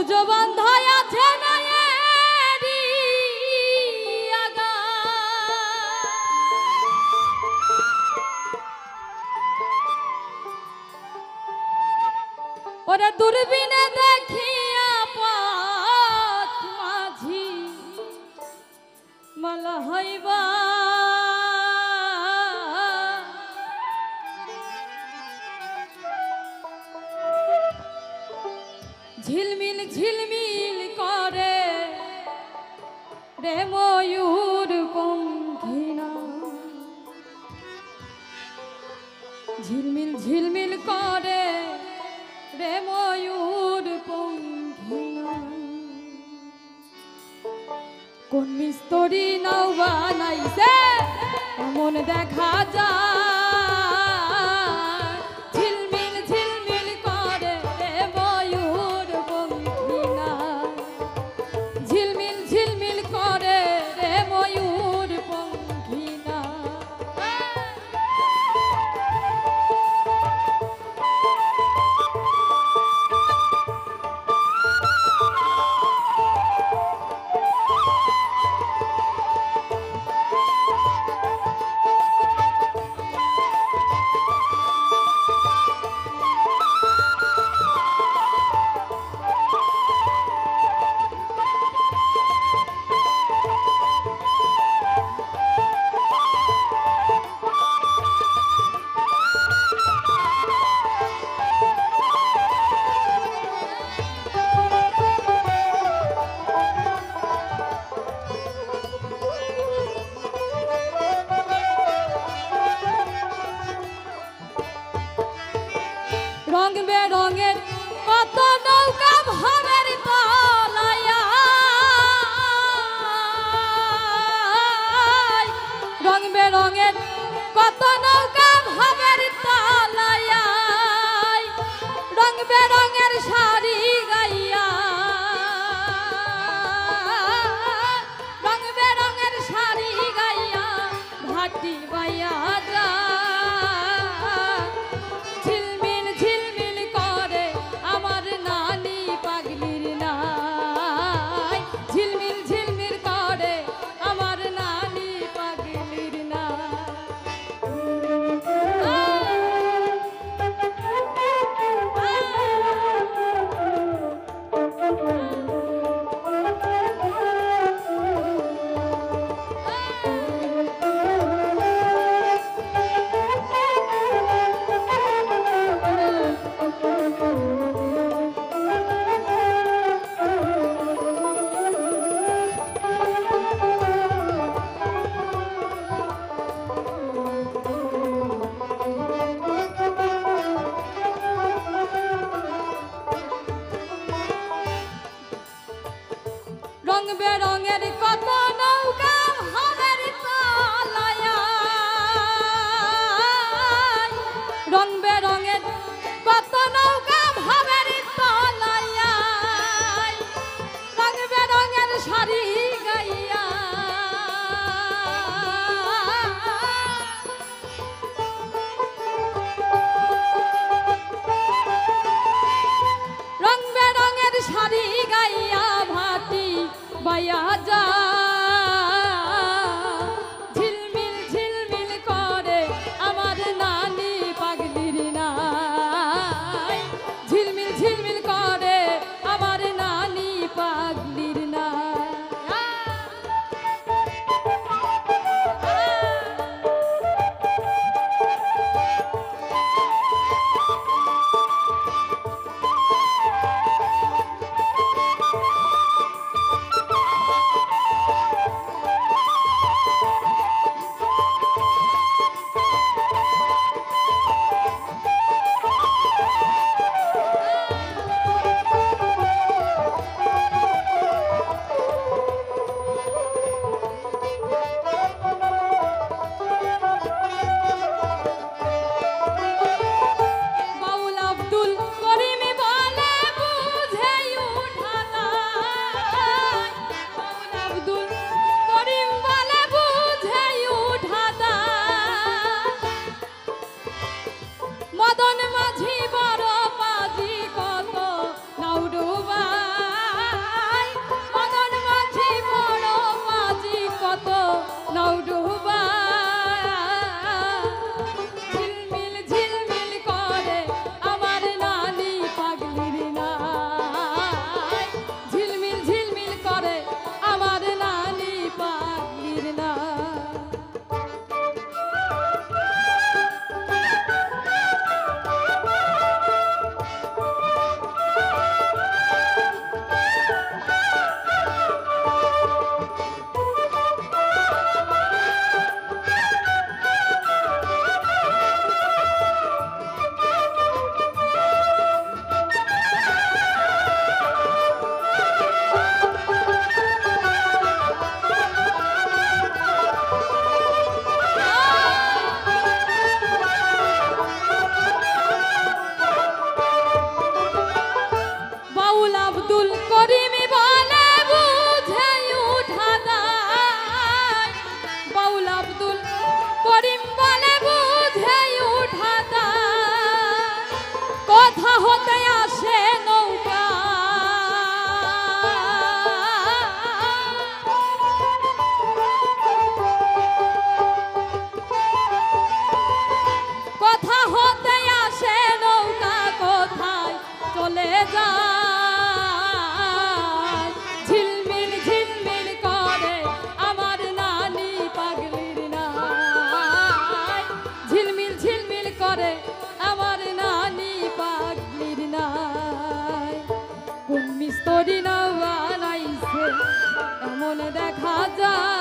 সূর্য বন্ধ আছে নয়েরি আগা, ওরে দূরবীনে দেখিয়া পথ মাঝি মালা হইবা, ঝিলমিল ঝিলমিল করে রে ময়ূর পঙ্খিনা, ঝিলমিল ঝিলমিল করে রে ময়ূর পঙ্খিনা। কোন মিস্ত্রি নাও বানাইছে এমন দেখা যায়, রং বেরঙের কত নৌকা ভাবের তলায়া, রং বেরঙের কত নৌকা ভাবের তলায়া, রং বেরঙের শাড়ি গাইয়া, রং বেরঙের শাড়ি গাইয়া ভাটি বাইয়া যা, রং বেরঙের কত নৌকা ভাবের তলায়া, রং বেরঙের কত নৌকা ভাবের তলায়া, রং বেরঙের শাড়ি গাইয়া, রং বেরঙের শাড়ি গাইয়া ভাটি বাইয়া যায়। স্তরি না বানাইছে এমন দেখা যায়